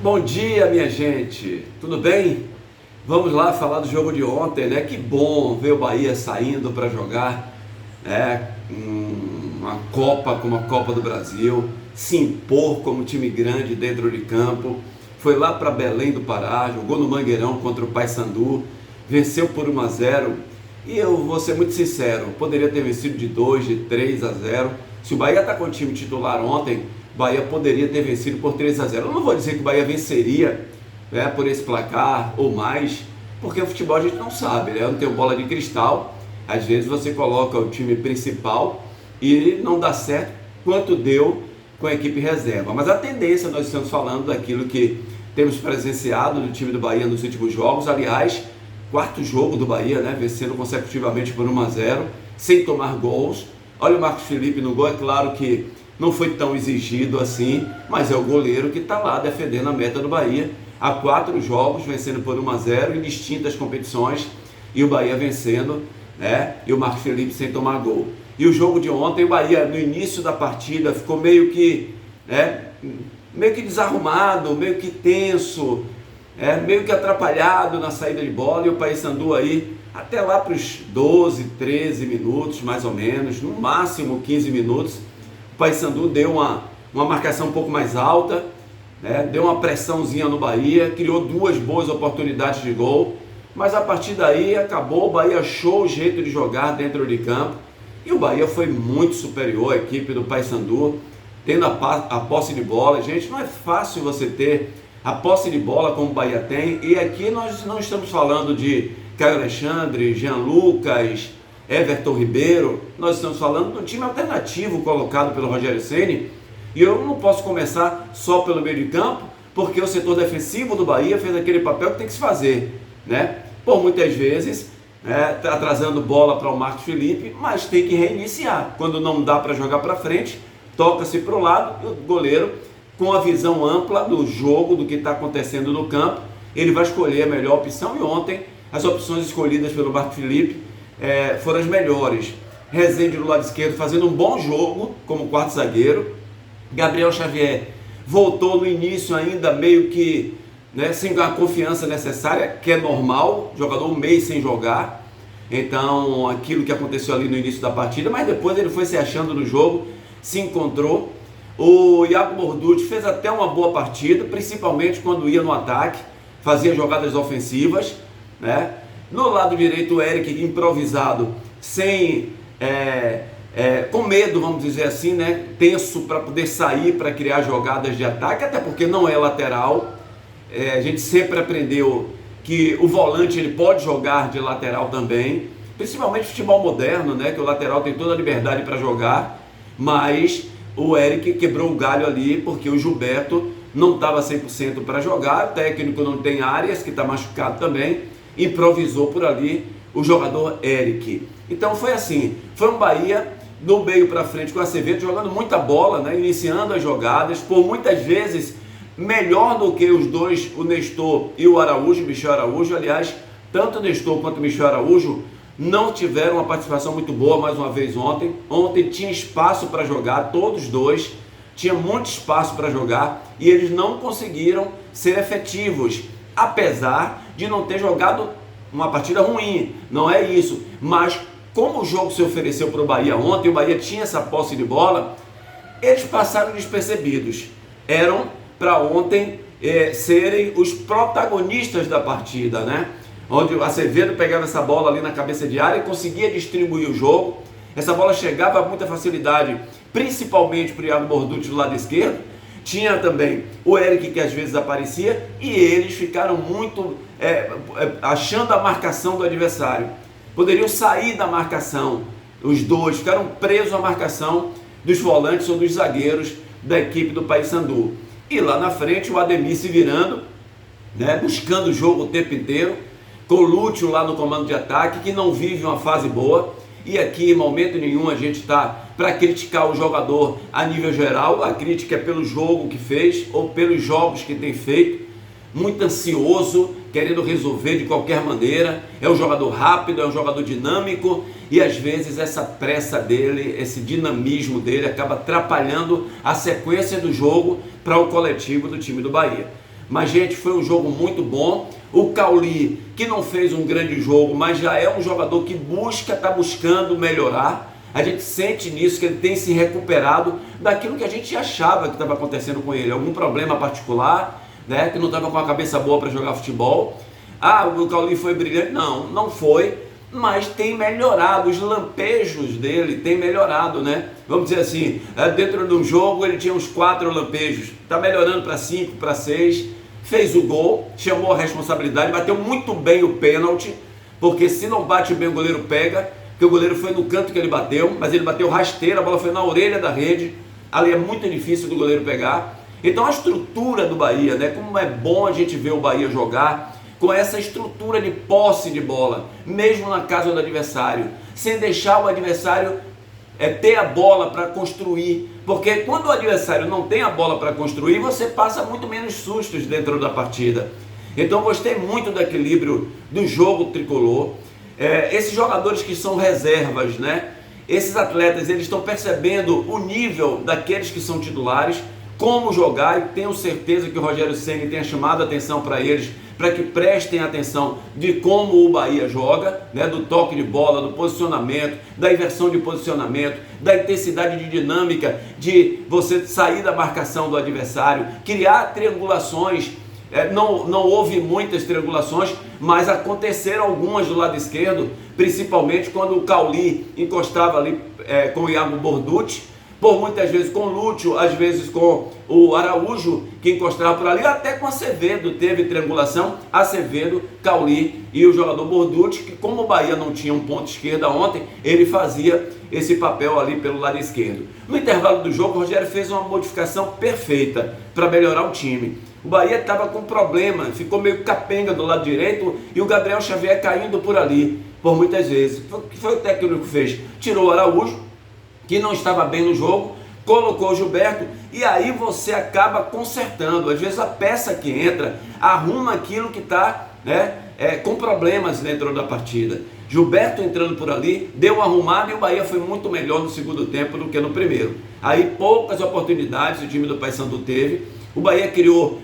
Bom dia, minha gente, tudo bem? Vamos lá falar do jogo de ontem, né? Que bom ver o Bahia saindo para jogar, né? Uma Copa como a Copa do Brasil, se impor como time grande dentro de campo. Foi lá para Belém do Pará, jogou no Mangueirão contra o Paysandu, venceu por 1-0. E eu vou ser muito sincero, poderia ter vencido de 2, de 3-0. Se o Bahia está com o time titular ontem, o Bahia poderia ter vencido por 3-0. Eu não vou dizer que o Bahia venceria, né, por esse placar ou mais, porque o futebol a gente não sabe, né? Eu não tenho bola de cristal. Às vezes você coloca o time principal e não dá certo quanto deu com a equipe reserva. Mas a tendência, nós estamos falando daquilo que temos presenciado do time do Bahia nos últimos jogos. Aliás, quarto jogo do Bahia, né? Vencendo consecutivamente por 1-0, sem tomar gols. Olha o Marcos Felipe no gol, é claro que não foi tão exigido assim, mas é o goleiro que está lá defendendo a meta do Bahia. Há 4 jogos, vencendo por 1-0 em distintas competições, e o Bahia vencendo, né? E o Marcos Felipe sem tomar gol. E o jogo de ontem, o Bahia no início da partida ficou meio que desarrumado, meio que tenso, meio que atrapalhado na saída de bola, e o Paysandu aí até lá para os 12, 13 minutos mais ou menos, no máximo 15 minutos, o Paysandu deu uma marcação um pouco mais alta, né? Deu uma pressãozinha no Bahia, criou 2 boas oportunidades de gol, mas a partir daí acabou, o Bahia achou o jeito de jogar dentro de campo, e o Bahia foi muito superior à equipe do Paysandu, tendo a posse de bola. Gente, não é fácil você ter a posse de bola como o Bahia tem, e aqui nós não estamos falando de Caio Alexandre, Jean Lucas, Everton Ribeiro, nós estamos falando de um time alternativo colocado pelo Rogério Ceni, e eu não posso começar só pelo meio de campo, porque o setor defensivo do Bahia fez aquele papel que tem que se fazer, né? Por muitas vezes, atrasando bola para o Marcos Felipe, mas tem que reiniciar. Quando não dá para jogar para frente, toca-se para o lado, e o goleiro, com a visão ampla do jogo, do que está acontecendo no campo, ele vai escolher a melhor opção, e ontem as opções escolhidas pelo Marcos Felipe foram as melhores. Rezende do lado esquerdo fazendo um bom jogo como quarto zagueiro. Gabriel Xavier voltou no início ainda meio que, né, sem a confiança necessária, que é normal, jogador um mês sem jogar, então aquilo que aconteceu ali no início da partida, mas depois ele foi se achando no jogo, se encontrou. O Iago Morducci fez até uma boa partida, principalmente quando ia no ataque, fazia jogadas ofensivas, né? No lado direito, o Eric improvisado, com medo, vamos dizer assim, né? Tenso para poder sair, para criar jogadas de ataque, até porque não é lateral. A gente sempre aprendeu que o volante ele pode jogar de lateral também, principalmente futebol moderno, né? Que o lateral tem toda a liberdade para jogar, mas o Eric quebrou o galho ali, porque o Gilberto não estava 100% para jogar, o técnico não tem Arias, que está machucado também, improvisou por ali o jogador Eric. Então foi assim, foi um Bahia do meio para frente com o Acevedo jogando muita bola, né, iniciando as jogadas, por muitas vezes melhor do que os dois, o Nestor e o Araújo, Michel Araújo. Aliás, tanto o Nestor quanto o Michel Araújo não tiveram uma participação muito boa mais uma vez ontem. Ontem tinha espaço para jogar, todos dois, tinha muito espaço para jogar, e eles não conseguiram ser efetivos, apesar de não ter jogado uma partida ruim, não é isso, mas como o jogo se ofereceu para o Bahia ontem, o Bahia tinha essa posse de bola, eles passaram despercebidos, eram para ontem serem os protagonistas da partida, né? Onde o Acevedo pegava essa bola ali na cabeça de área e conseguia distribuir o jogo. Essa bola chegava com muita facilidade, principalmente para o Iago Morducci do lado esquerdo. Tinha também o Eric, que às vezes aparecia, e eles ficaram muito achando a marcação do adversário. Poderiam sair da marcação, os dois ficaram presos à marcação dos volantes ou dos zagueiros da equipe do Paysandu. E lá na frente o Ademir se virando, né, buscando o jogo o tempo inteiro, com o Lúcio lá no comando de ataque, que não vive uma fase boa. E aqui em momento nenhum a gente está para criticar o jogador a nível geral, a crítica é pelo jogo que fez ou pelos jogos que tem feito, muito ansioso, querendo resolver de qualquer maneira. É um jogador rápido, é um jogador dinâmico, e às vezes essa pressa dele, esse dinamismo dele acaba atrapalhando a sequência do jogo para o coletivo do time do Bahia. Mas, gente, foi um jogo muito bom. O Cauli, que não fez um grande jogo, mas já é um jogador que está buscando melhorar. A gente sente nisso que ele tem se recuperado daquilo que a gente achava que estava acontecendo com ele. Algum problema particular, né, que não estava com a cabeça boa para jogar futebol. O Cauli foi brilhante? Não, não foi. Mas tem melhorado, os lampejos dele tem melhorado, né? Vamos dizer assim, dentro de um jogo ele tinha uns 4 lampejos, está melhorando para 5, para 6, fez o gol, chamou a responsabilidade, bateu muito bem o pênalti, porque se não bate bem o goleiro pega, porque o goleiro foi no canto que ele bateu, mas ele bateu rasteiro, a bola foi na orelha da rede, ali é muito difícil do goleiro pegar. Então a estrutura do Bahia, né? Como é bom a gente ver o Bahia jogar, com essa estrutura de posse de bola, mesmo na casa do adversário, sem deixar o adversário ter a bola para construir, porque quando o adversário não tem a bola para construir, você passa muito menos sustos dentro da partida. Então gostei muito do equilíbrio do jogo tricolor. Esses jogadores que são reservas, né? Esses atletas, eles estão percebendo o nível daqueles que são titulares, como jogar, e tenho certeza que o Rogério Ceni tenha chamado a atenção para eles, para que prestem atenção de como o Bahia joga, né, do toque de bola, do posicionamento, da inversão de posicionamento, da intensidade de dinâmica, de você sair da marcação do adversário, criar triangulações. Não houve muitas triangulações, mas aconteceram algumas do lado esquerdo, principalmente quando o Cauli encostava ali com o Iago Borducci, por muitas vezes com o Lúcio, às vezes com o Araújo, que encostava por ali, até com Acevedo teve triangulação, Acevedo, Cauli e o jogador Borducci, que como o Bahia não tinha um ponto esquerda ontem, ele fazia esse papel ali pelo lado esquerdo. No intervalo do jogo, o Rogério fez uma modificação perfeita para melhorar o time. O Bahia estava com problema, ficou meio capenga do lado direito e o Gabriel Xavier caindo por ali, por muitas vezes. O que foi o técnico que fez? Tirou o Araújo, que não estava bem no jogo, colocou o Gilberto, e aí você acaba consertando. Às vezes a peça que entra arruma aquilo que está, né, com problemas dentro da partida. Gilberto entrando por ali, deu uma arrumada e o Bahia foi muito melhor no segundo tempo do que no primeiro. Aí poucas oportunidades o time do Paysandu teve. O Bahia criou,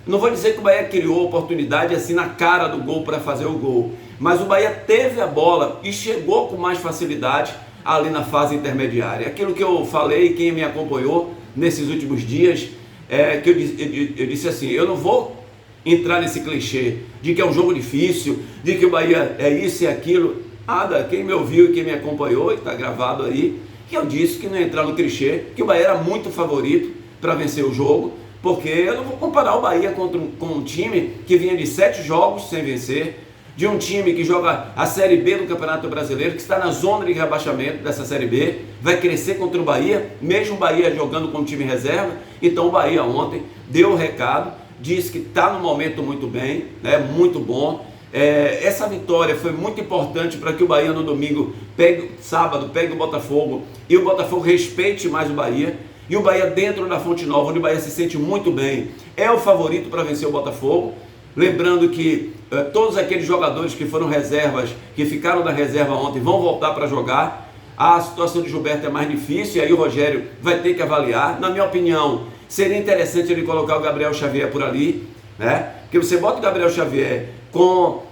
não vou dizer que o Bahia criou oportunidade assim na cara do gol para fazer o gol, mas o Bahia teve a bola e chegou com mais facilidade ali na fase intermediária. Aquilo que eu falei, quem me acompanhou nesses últimos dias, que eu disse assim, eu não vou entrar nesse clichê de que é um jogo difícil, de que o Bahia é isso e aquilo. Nada, quem me ouviu e quem me acompanhou, e está gravado aí, que eu disse que não ia entrar no clichê, que o Bahia era muito favorito para vencer o jogo, porque eu não vou comparar o Bahia com um time que vinha de 7 jogos sem vencer, de um time que joga a Série B do Campeonato Brasileiro, que está na zona de rebaixamento dessa Série B, vai crescer contra o Bahia, mesmo o Bahia jogando como time reserva. Então o Bahia ontem deu o recado, disse que está no momento muito bem, né, muito bom. Essa vitória foi muito importante para que o Bahia no domingo, sábado, pegue o Botafogo e o Botafogo respeite mais o Bahia. E o Bahia dentro da Fonte Nova, onde o Bahia se sente muito bem, é o favorito para vencer o Botafogo. Lembrando que todos aqueles jogadores que foram reservas, que ficaram na reserva ontem, vão voltar para jogar. A situação de Gilberto é mais difícil, e aí o Rogério vai ter que avaliar. Na minha opinião, seria interessante ele colocar o Gabriel Xavier por ali, né? Porque você bota o Gabriel Xavier com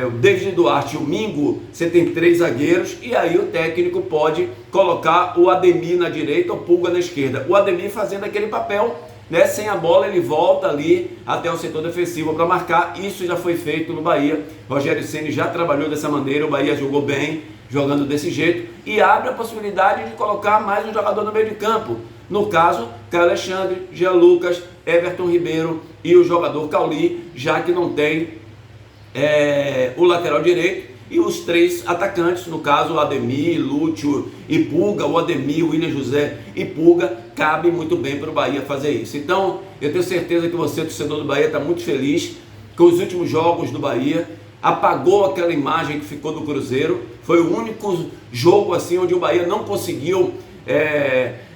o David Duarte e o Mingo, você tem 3 zagueiros, e aí o técnico pode colocar o Ademir na direita ou Pulga na esquerda. O Ademir fazendo aquele papel, né, sem a bola ele volta ali até o setor defensivo para marcar. Isso já foi feito no Bahia. Rogério Ceni já trabalhou dessa maneira, o Bahia jogou bem jogando desse jeito e abre a possibilidade de colocar mais um jogador no meio de campo. No caso, Caio Alexandre, Jean Lucas, Everton Ribeiro e o jogador Cauli, já que não tem o lateral direito, e os 3 atacantes, no caso o Ademir, Lúcio e Pulga. O Ademir, o William José e Pulga cabe muito bem para o Bahia fazer isso. Então eu tenho certeza que você, torcedor do Bahia, está muito feliz com os últimos jogos do Bahia. Apagou aquela imagem que ficou do Cruzeiro. Foi o único jogo assim onde o Bahia não conseguiu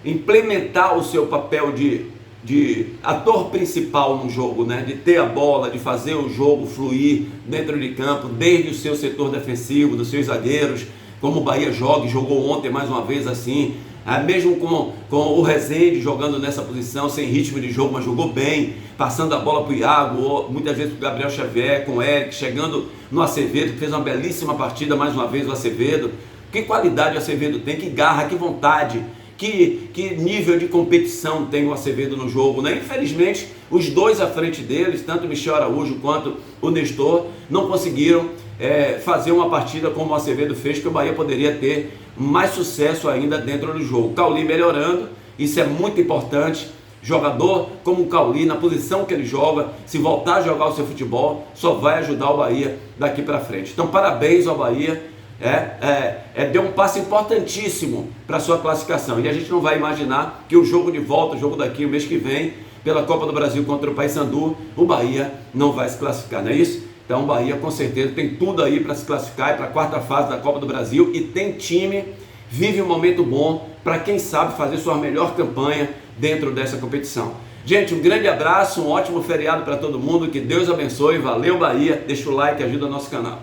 implementar o seu papel de ator principal no jogo, né? De ter a bola, de fazer o jogo fluir dentro de campo, desde o seu setor defensivo, dos seus zagueiros, como o Bahia joga e jogou ontem mais uma vez assim, mesmo com o Rezende jogando nessa posição, sem ritmo de jogo, mas jogou bem, passando a bola para o Iago, ou muitas vezes para o Gabriel Xavier, com o Eric, chegando no Acevedo, que fez uma belíssima partida mais uma vez o Acevedo. Que qualidade o Acevedo tem, que garra, que vontade, que nível de competição tem o Acevedo no jogo, né? Infelizmente, os dois à frente deles, tanto o Michel Araújo quanto o Nestor, não conseguiram fazer uma partida como o Acevedo fez, que o Bahia poderia ter mais sucesso ainda dentro do jogo. Cauli melhorando, isso é muito importante. Jogador como o Cauli, na posição que ele joga, se voltar a jogar o seu futebol, só vai ajudar o Bahia daqui para frente. Então, parabéns ao Bahia. Deu um passo importantíssimo para a sua classificação, e a gente não vai imaginar que o jogo de volta, o jogo daqui, o mês que vem, pela Copa do Brasil contra o Paysandu, o Bahia não vai se classificar, não é isso? Então o Bahia com certeza tem tudo aí para se classificar para a quarta fase da Copa do Brasil, e tem time, vive um momento bom para quem sabe fazer sua melhor campanha dentro dessa competição. Gente, um grande abraço, um ótimo feriado para todo mundo, que Deus abençoe, valeu Bahia, deixa o like, ajuda o nosso canal.